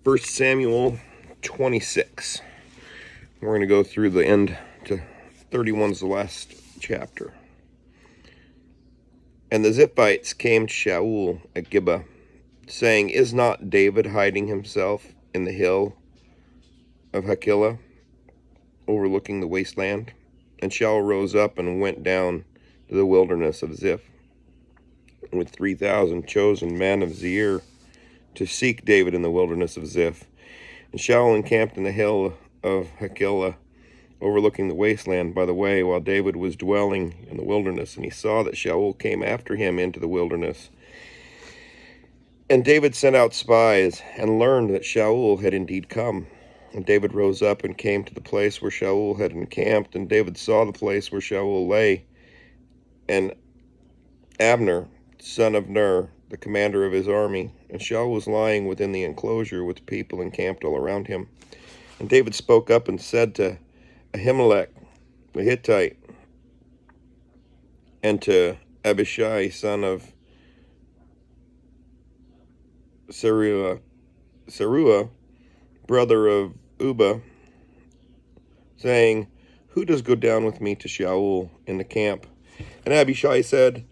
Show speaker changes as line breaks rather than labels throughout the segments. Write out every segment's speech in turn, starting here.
1 Samuel 26. We're going to go through the end to 31 is the last chapter. And the Ziphites came to Shaul at Gibeah, saying, Is not David hiding himself in the hill of Hachilah, overlooking the wasteland? And Shaul rose up and went down to the wilderness of Ziph with 3,000 chosen men of Zair to seek David in the wilderness of Ziph. And Shaul encamped in the hill of Hachilah, overlooking the wasteland by the way, while David was dwelling in the wilderness. And he saw that Shaul came after him into the wilderness. And David sent out spies and learned that Shaul had indeed come. And David rose up and came to the place where Shaul had encamped. And David saw the place where Shaul lay. And Abner, son of Ner, the commander of his army, and Shaul was lying within the enclosure with the people encamped all around him. And David spoke up and said to Ahimelech the Hittite, and to Abishai, son of Zeruiah, brother of Ubah, saying, Who does go down with me to Shaul in the camp? And Abishai said,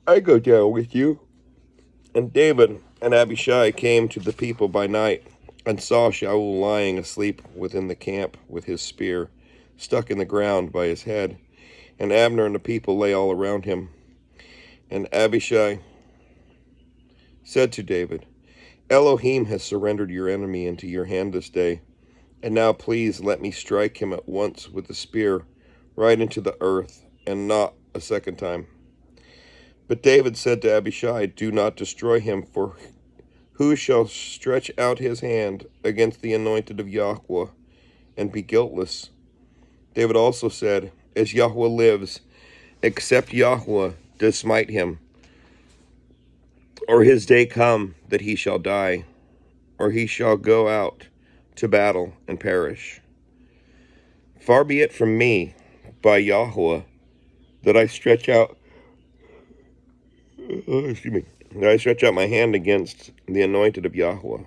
I go down with you. And David and Abishai came to the people by night, and saw Shaul lying asleep within the camp with his spear stuck in the ground by his head. And Abner and the people lay all around him. And Abishai said to David, Elohim has surrendered your enemy into your hand this day. And now please let me strike him at once with the spear right into the earth, and not a second time. But David said to Abishai, Do not destroy him, for who shall stretch out his hand against the anointed of Yahweh and be guiltless? David also said, As Yahweh lives, except Yahweh does smite him, or his day come that he shall die, or he shall go out to battle and perish. Far be it from me, by Yahweh, that I stretch out my hand against the anointed of Yahweh.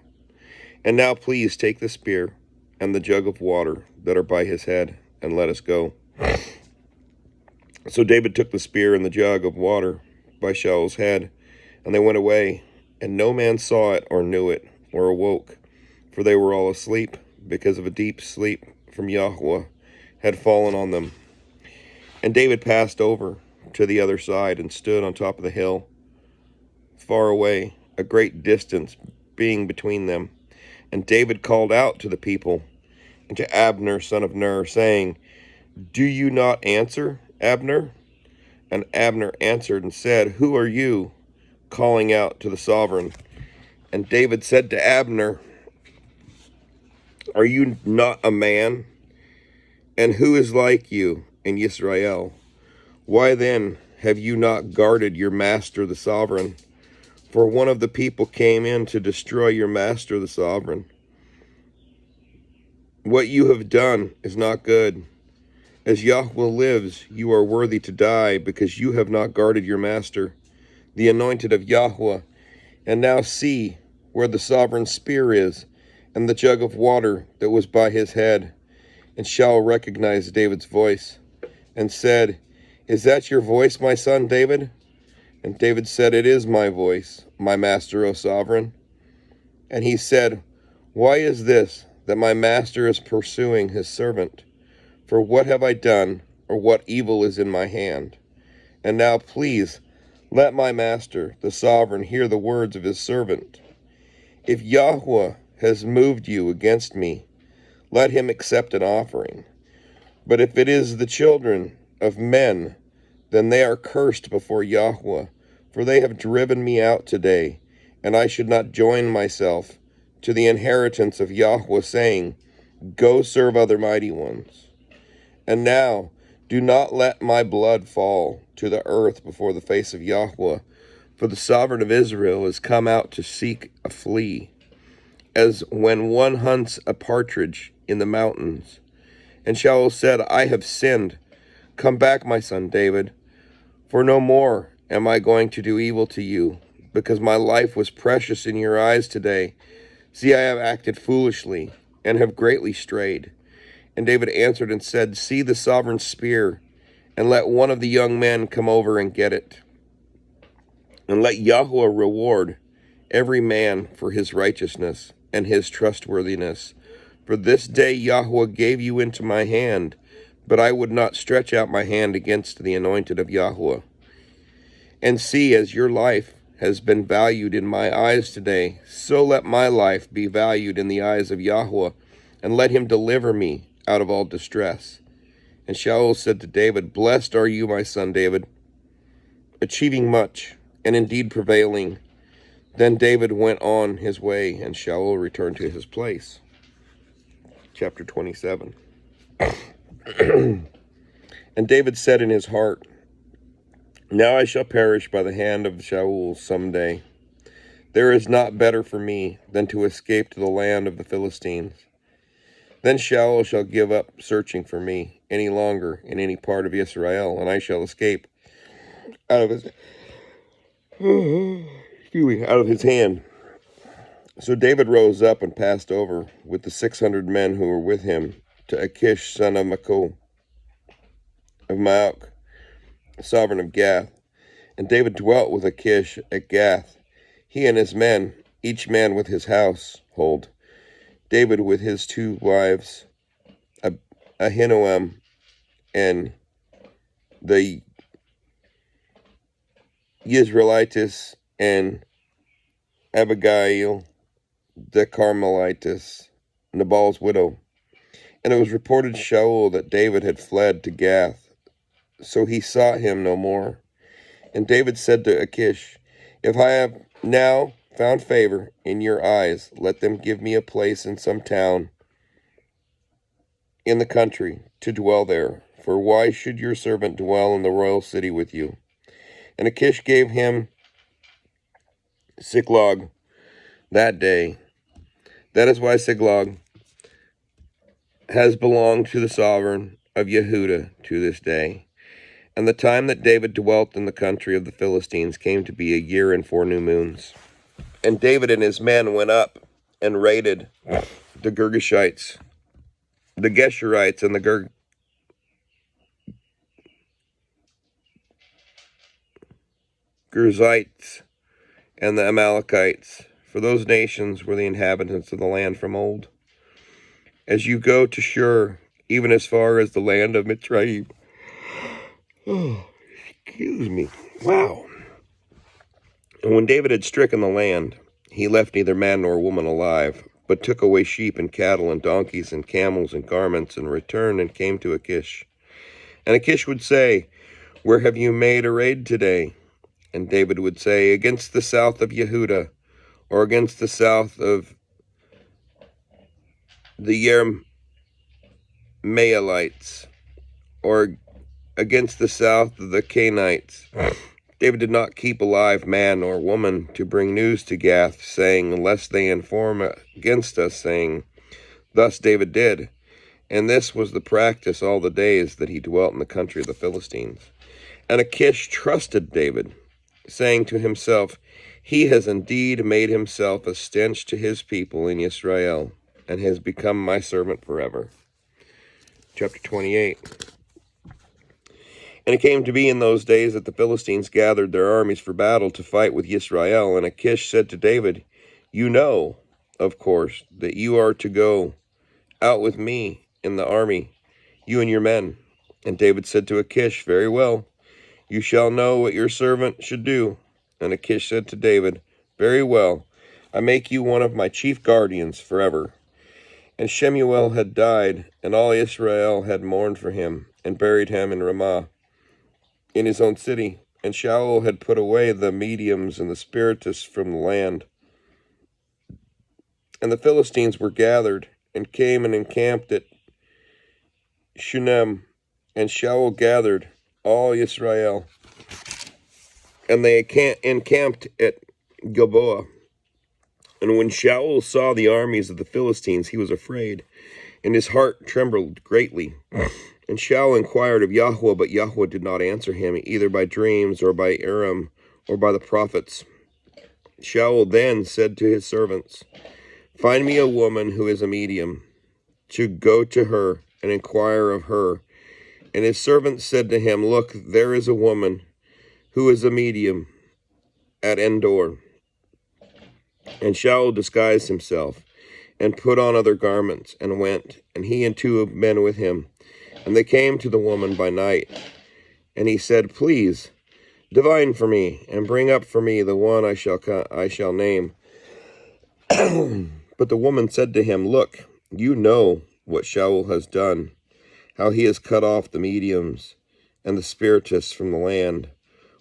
And now please take the spear and the jug of water that are by his head, and let us go. So David took the spear and the jug of water by Shaul's head, and they went away, and no man saw it or knew it or awoke, for they were all asleep, because of a deep sleep from Yahweh had fallen on them. And David passed over to the other side and stood on top of the hill, far away, a great distance being between them. And David called out to the people and to Abner, son of Ner, saying, Do you not answer, Abner? And Abner answered and said, Who are you, calling out to the sovereign? And David said to Abner, Are you not a man? And who is like you in Israel? Why then have you not guarded your master the sovereign? For one of the people came in to destroy your master the sovereign. What you have done is not good. As Yahweh lives, you are worthy to die, because you have not guarded your master, the anointed of Yahweh. And now see where the sovereign's spear is, and the jug of water that was by his head. And Shaul recognized David's voice, and said, Is that your voice, my son David? And David said, It is my voice, my master, O sovereign. And he said, Why is this, that my master is pursuing his servant? For what have I done, or what evil is in my hand? And now please, let my master, the sovereign, hear the words of his servant. If Yahweh has moved you against me, let him accept an offering. But if it is the children of men, then they are cursed before Yahweh, for they have driven me out today, and I should not join myself to the inheritance of Yahweh, saying, Go serve other mighty ones. And now do not let my blood fall to the earth before the face of Yahweh, for the sovereign of Israel is come out to seek a flea, as when one hunts a partridge in the mountains. And Shaul said, I have sinned. Come back, my son David, for no more am I going to do evil to you, because my life was precious in your eyes today. See, I have acted foolishly and have greatly strayed. And David answered and said, see the sovereign spear, and let one of the young men come over and get it. And let Yahweh reward every man for his righteousness and his trustworthiness. For this day Yahweh gave you into my hand, but I would not stretch out my hand against the anointed of Yahweh. And see, as your life has been valued in my eyes today, so let my life be valued in the eyes of Yahweh, and let him deliver me out of all distress. And Shaul said to David, blessed are you, my son David, achieving much, and indeed prevailing. Then David went on his way, and Shaul returned to his place. Chapter 27. And David said in his heart, now I shall perish by the hand of Shaul some day. There is not better for me than to escape to the land of the Philistines. Then Shaul shall give up searching for me any longer in any part of Israel, and I shall escape out of his out of his hand. So David rose up and passed over with the 600 men who were with him to Achish, son of Maachah, of Maok, sovereign of Gath. And David dwelt with Achish at Gath, he and his men, each man with his household. David with his 2 wives, Ahinoam and the Yisraelites, and Abigail the Carmelites, Nabal's widow. And it was reported to Shaul that David had fled to Gath, so he sought him no more. And David said to Achish, if I have now found favor in your eyes, let them give me a place in some town in the country to dwell there. For why should your servant dwell in the royal city with you? And Achish gave him Siklag that day. That is why Siklag has belonged to the sovereign of Yehudah to this day. And the time that David dwelt in the country of the Philistines came to be 1 year and 4 new moons. And David and his men went up and raided the Girgashites, the Geshurites, and the Girzites, and the Amalekites, for those nations were the inhabitants of the land from old. As you go to Shur, even as far as the land of Mitzrayim. Oh, excuse me. Wow. And when David had stricken the land, he left neither man nor woman alive, but took away sheep and cattle and donkeys and camels and garments, and returned and came to Achish. And Achish would say, where have you made a raid today? And David would say, against the south of Yehudah, or against the south of the Yermaelites, or against the south of the Canaanites. David did not keep alive man or woman to bring news to Gath, saying, lest they inform against us, saying, thus David did. And this was the practice all the days that he dwelt in the country of the Philistines. And Achish trusted David, saying to himself, he has indeed made himself a stench to his people in Israel, and has become my servant forever. Chapter 28. And it came to be in those days that the Philistines gathered their armies for battle to fight with Israel. And Achish said to David, you know, of course, that you are to go out with me in the army, you and your men. And David said to Achish, very well, you shall know what your servant should do. And Achish said to David, very well, I make you one of my chief guardians forever. And Shemuel had died, and all Israel had mourned for him, and buried him in Ramah, in his own city. And Shaul had put away the mediums and the spiritists from the land. And the Philistines were gathered, and came and encamped at Shunem. And Shaul gathered all Israel, and they encamped at Gilboa. And when Shaul saw the armies of the Philistines, he was afraid, and his heart trembled greatly. And Shaul inquired of Yahweh, but Yahweh did not answer him, either by dreams, or by Urim, or by the prophets. Shaul then said to his servants, "Find me a woman who is a medium, to go to her and inquire of her." And his servants said to him, "Look, there is a woman who is a medium at Endor." And Shaul disguised himself and put on other garments and went, and he and 2 men with him. And they came to the woman by night. And he said, "Please, divine for me, and bring up for me the one I shall name." But the woman said to him, "Look, you know what Shaul has done, how he has cut off the mediums and the spiritists from the land.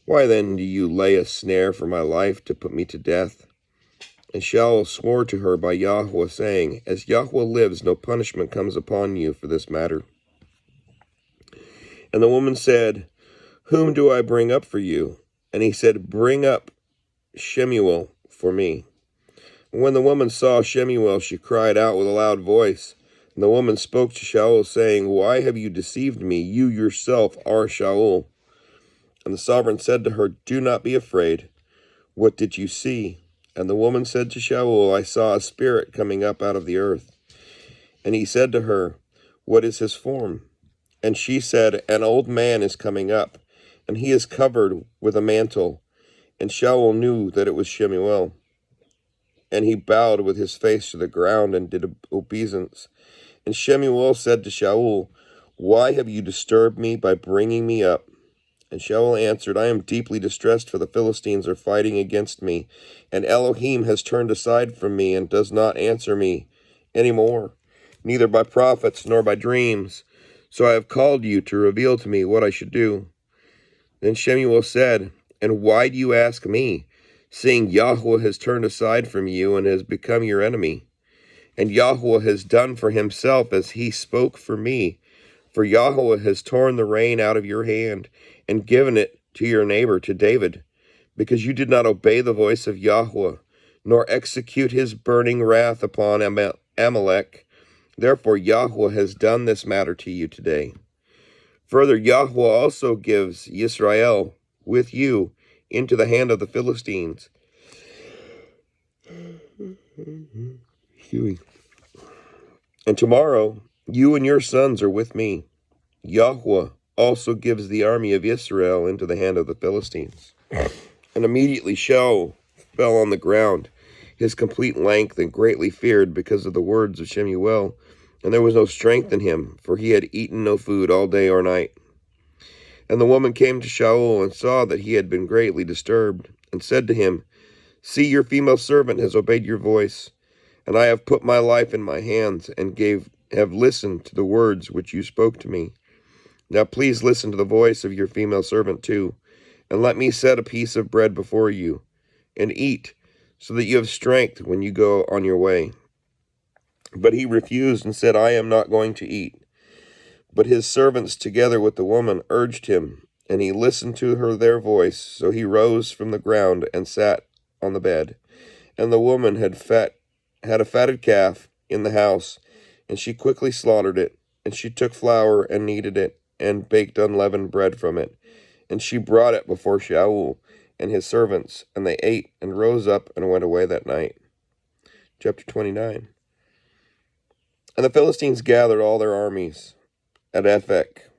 Why then do you lay a snare for my life to put me to death?" And Shaul swore to her by Yahweh, saying, "As Yahweh lives, no punishment comes upon you for this matter." And the woman said, "Whom do I bring up for you?" And he said, "Bring up Shemuel for me." And when the woman saw Shemuel, she cried out with a loud voice. And the woman spoke to Shaul, saying, "Why have you deceived me? You yourself are Shaul." And the sovereign said to her, "Do not be afraid. What did you see?" And the woman said to Shaul, "I saw a spirit coming up out of the earth." And he said to her, "What is his form?" And she said, "An old man is coming up, and he is covered with a mantle." And Shaul knew that it was Shemuel. And he bowed with his face to the ground and did obeisance. And Shemuel said to Shaul, "Why have you disturbed me by bringing me up?" And Shaul answered, "I am deeply distressed, for the Philistines are fighting against me, and Elohim has turned aside from me and does not answer me any more, neither by prophets nor by dreams. So I have called you to reveal to me what I should do." Then Shemuel said, "And why do you ask me, seeing Yahweh has turned aside from you and has become your enemy? And Yahweh has done for himself as he spoke for me. For Yahweh has torn the rein out of your hand and given it to your neighbor, to David, because you did not obey the voice of Yahweh, nor execute his burning wrath upon Amalek. Therefore Yahweh has done this matter to you today. Further, Yahweh also gives Yisrael with you into the hand of the Philistines." "And tomorrow you and your sons are with me. Yahweh also gives the army of Israel into the hand of the Philistines." And immediately Shaul fell on the ground, his complete length, and greatly feared because of the words of Shemuel. And there was no strength in him, for he had eaten no food all day or night. And the woman came to Shaul and saw that he had been greatly disturbed, and said to him, "See, your female servant has obeyed your voice, and I have put my life in my hands, and have listened to the words which you spoke to me. Now please listen to the voice of your female servant too, and let me set a piece of bread before you, and eat, so that you have strength when you go on your way." But he refused and said, "I am not going to eat." But his servants, together with the woman, urged him, and he listened to their voice. So he rose from the ground and sat on the bed. And the woman had a fatted calf in the house, and she quickly slaughtered it. And she took flour and kneaded it, and baked unleavened bread from it. And she brought it before Shaul and his servants, and they ate and rose up and went away that night. Chapter 29. And the Philistines gathered all their armies at Ephek,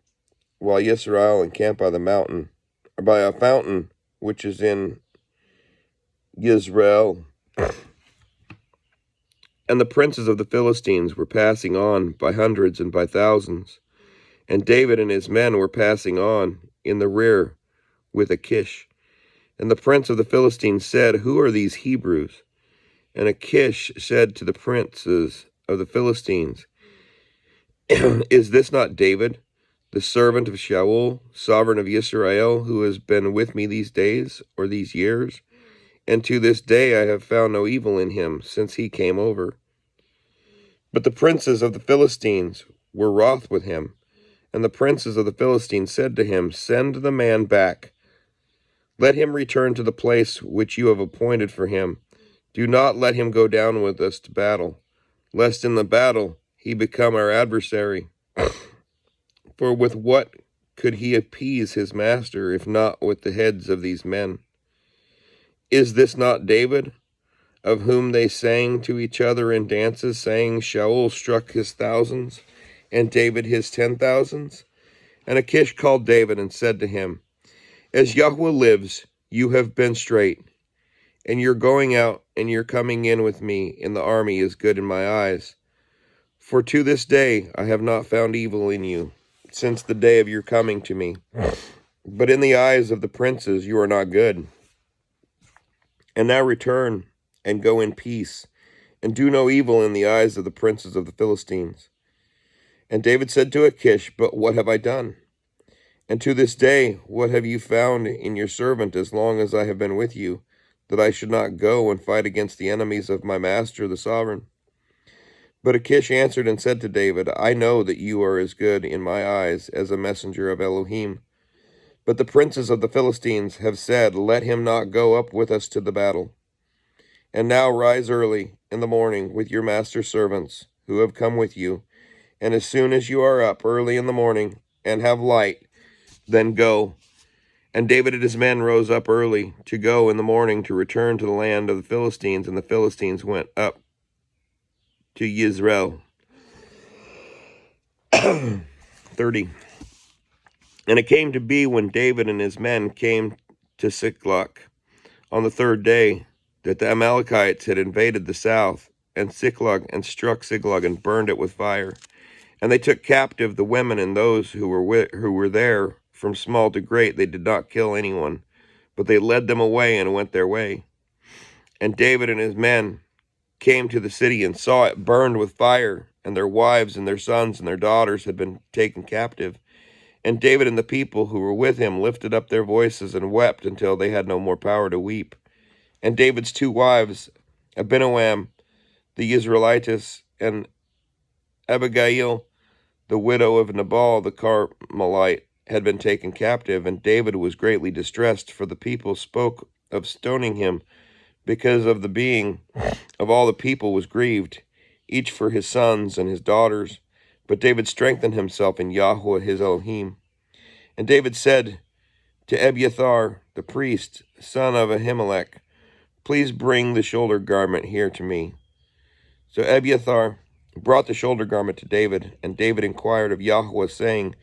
while Yisrael encamped by the mountain, or by a fountain which is in Yisrael. And the princes of the Philistines were passing on by hundreds and by thousands, and David and his men were passing on in the rear with Achish. And the prince of the Philistines said, "Who are these Hebrews?" And Achish said to the princes of the Philistines, "Is this not David, the servant of Shaul, sovereign of Israel, who has been with me these days, or these years? And to this day I have found no evil in him since he came over." But the princes of the Philistines were wroth with him. And the princes of the Philistines said to him, "Send the man back. Let him return to the place which you have appointed for him. Do not let him go down with us to battle, lest in the battle he become our adversary. For with what could he appease his master, if not with the heads of these men?" Is this not David, of whom they sang to each other in dances, saying, Shaul struck his thousands, and David his 10,000s? And Achish called David and said to him, As Yahweh lives, you have been straight, and your going out and your coming in with me in the army is good in my eyes. For to this day I have not found evil in you, since the day of your coming to me. But in the eyes of the princes you are not good. And now return and go in peace, and do no evil in the eyes of the princes of the Philistines. And David said to Achish, But what have I done? And to this day, what have you found in your servant as long as I have been with you, that I should not go and fight against the enemies of my master, the sovereign? But Achish answered and said to David, I know that you are as good in my eyes as a messenger of Elohim. But the princes of the Philistines have said, Let him not go up with us to the battle. And now rise early in the morning with your master's servants, who have come with you, and as soon as you are up early in the morning and have light, then go. And David and his men rose up early to go in the morning to return to the land of the Philistines, and the Philistines went up to Yisrael. 30. And it came to be when David and his men came to Ziklag on the third day, that the Amalekites had invaded the south, and Ziklag, and struck Ziklag and burned it with fire. And they took captive the women and those who were there, from small to great. They did not kill anyone, but they led them away and went their way. And David and his men came to the city and saw it burned with fire, and their wives and their sons and their daughters had been taken captive. And David and the people who were with him lifted up their voices and wept until they had no more power to weep. And David's two wives, Abinoam the Israelitess, and Abigail, the widow of Nabal the Carmelite, had been taken captive, and David was greatly distressed, for the people spoke of stoning him, because of the being of all the people was grieved, each for his sons and his daughters. But David strengthened himself in Yahweh his Elohim. And David said to Abiathar the priest, son of Ahimelech, Please bring the shoulder garment here to me. So Abiathar brought the shoulder garment to David, and David inquired of Yahweh, saying,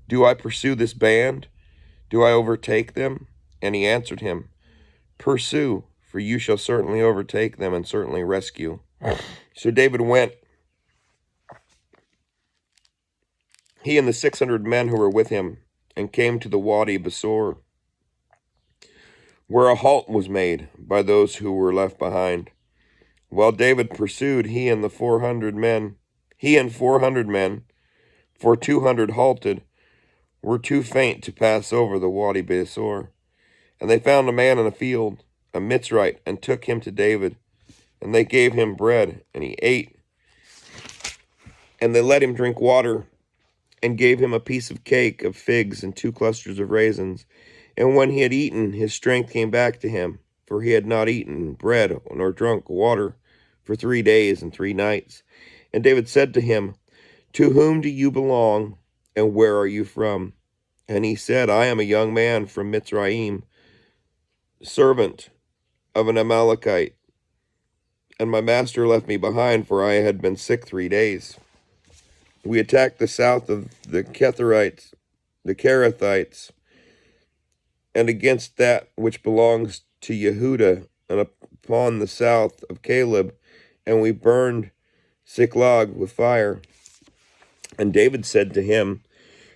Do I pursue this band? Do I overtake them? And he answered him, Pursue, for you shall certainly overtake them and certainly rescue. So David went, he and the 600 men who were with him, and came to the Wadi Besor, where a halt was made by those who were left behind. While David pursued, he and 400 men, for 200 halted, were too faint to pass over the Wadi Besor. And they found a man in a field, a Mitzrite, and took him to David. And they gave him bread, and he ate. And they let him drink water, and gave him a piece of cake of figs and 2 clusters of raisins. And when he had eaten, his strength came back to him, for he had not eaten bread nor drunk water for 3 days and 3 nights. And David said to him, To whom do you belong, and where are you from? And he said, I am a young man from Mitzrayim, servant of an Amalekite, and my master left me behind, for I had been sick 3 days. We attacked the south of the Kerethites, and against that which belongs to Yehuda, and upon the south of Caleb, and we burned Ziklag with fire. And David said to him,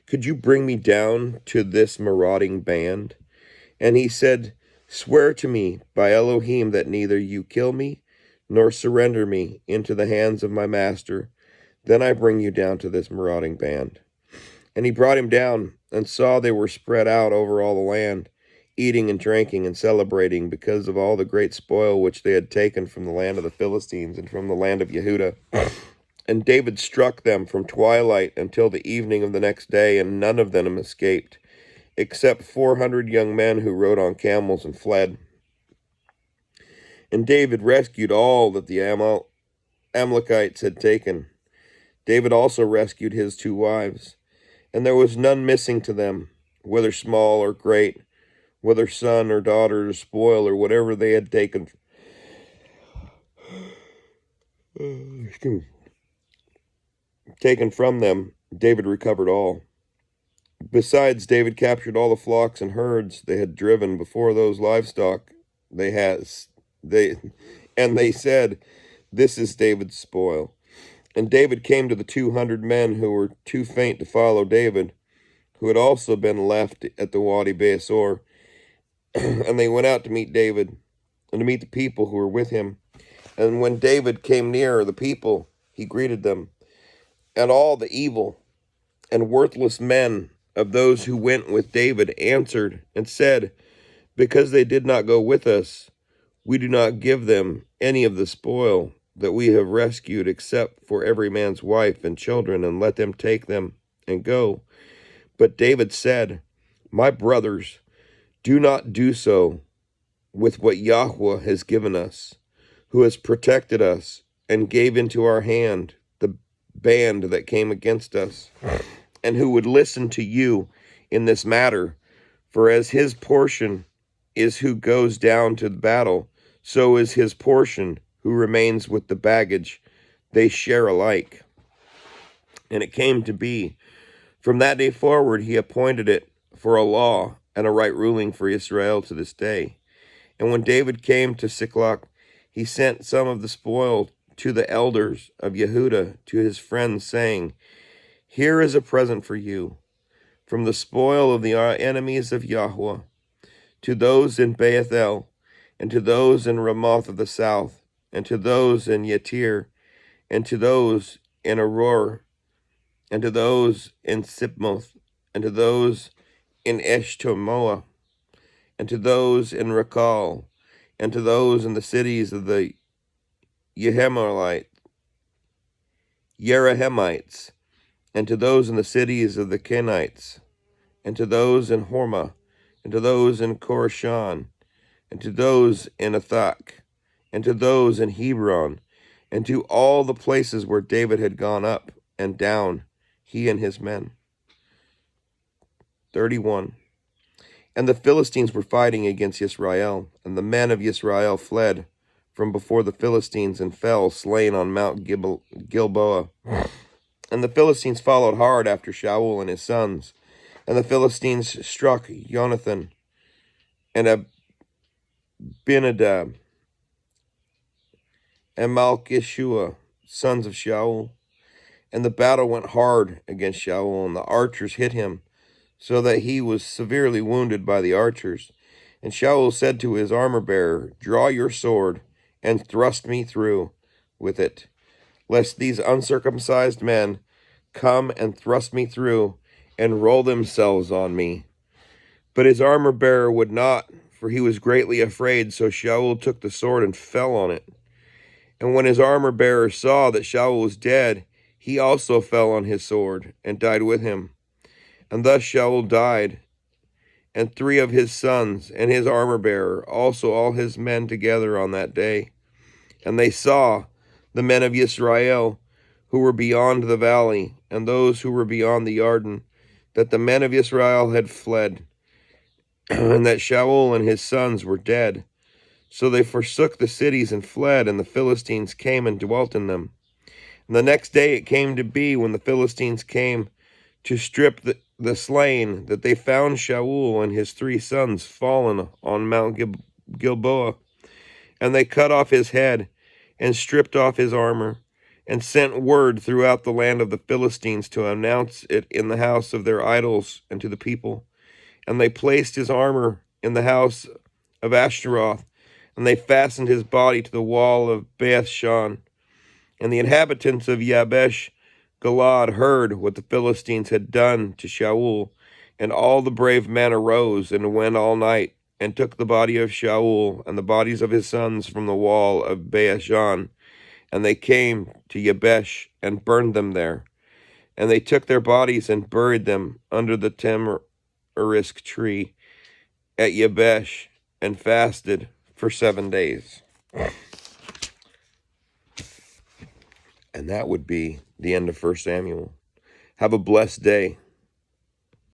Could you bring me down to this marauding band? And he said, Swear to me by Elohim that neither you kill me, nor surrender me into the hands of my master. Then I bring you down to this marauding band. And he brought him down, and saw they were spread out over all the land, eating and drinking and celebrating, because of all the great spoil which they had taken from the land of the Philistines and from the land of Yehuda. And David struck them from twilight until the evening of the next day, and none of them escaped, except 400 young men who rode on camels and fled. And David rescued all that the Amalekites had taken. David also rescued his 2 wives, and there was none missing to them, whether small or great, whether son or daughter, to spoil or whatever they had taken from them, David recovered all. Besides, David captured all the flocks and herds they had driven before those livestock they said, "This is David's spoil." And David came to the 200 men who were too faint to follow David, who had also been left at the Wadi Beasor, and they went out to meet David and to meet the people who were with him. And when David came near the people, he greeted them. And all the evil and worthless men of those who went with David answered and said, "Because they did not go with us, we do not give them any of the spoil that we have rescued, except for every man's wife and children, and let them take them and go." But David said, "My brothers, do not do so with what Yahweh has given us, who has protected us and gave into our hand the band that came against us, and who would listen to you in this matter. For as his portion is who goes down to the battle, so is his portion who remains with the baggage. They share alike." And it came to be, from that day forward, he appointed it for a law and a right ruling for Israel to this day. And when David came to Siklag, he sent some of the spoil to the elders of Yehudah, to his friends, saying, "Here is a present for you, from the spoil of the enemies of Yahweh, to those in Bethel, and to those in Ramoth of the south, and to those in Yatir, and to those in Aror, and to those in Sipmoth, and to those in Eshtemoa, and to those in Rakal, and to those in the cities of the Yerahemites, and to those in the cities of the Kenites, and to those in Hormah, and to those in Korashan, and to those in Athak, and to those in Hebron, and to all the places where David had gone up and down, he and his men. 31. And the Philistines were fighting against Israel, and the men of Israel fled from before the Philistines and fell slain on Mount Gilboa. And the Philistines followed hard after Shaul and his sons, and the Philistines struck Jonathan and Abinadab and Malchishua, sons of Shaul. And the battle went hard against Shaul, and the archers hit him, so that he was severely wounded by the archers. And Shaul said to his armor-bearer, "Draw your sword, and thrust me through with it, lest these uncircumcised men come and thrust me through, and roll themselves on me." But his armor-bearer would not, for he was greatly afraid. So Shaul took the sword and fell on it. And when his armor-bearer saw that Shaul was dead, he also fell on his sword, and died with him. And thus Shaul died, and 3 of his sons, and his armor-bearer, also all his men together on that day. And they saw the men of Israel, who were beyond the valley, and those who were beyond the Jordan, that the men of Israel had fled, and that Shaul and his sons were dead. So they forsook the cities and fled, and the Philistines came and dwelt in them. And the next day it came to be, when the Philistines came to strip the slain, that they found Shaul and his 3 sons fallen on Mount Gilboa. And they cut off his head, and stripped off his armor, and sent word throughout the land of the Philistines to announce it in the house of their idols and to the people. And they placed his armor in the house of Ashtaroth, and they fastened his body to the wall of Bethshan. And the inhabitants of Yabesh Galad heard what the Philistines had done to Shaul, and all the brave men arose and went all night, and took the body of Shaul and the bodies of his sons from the wall of Bethshan, and they came to Yabesh and burned them there. And they took their bodies and buried them under the tamarisk tree at Yabesh, and fasted for 7 days. And that would be the end of 1 Samuel. Have a blessed day.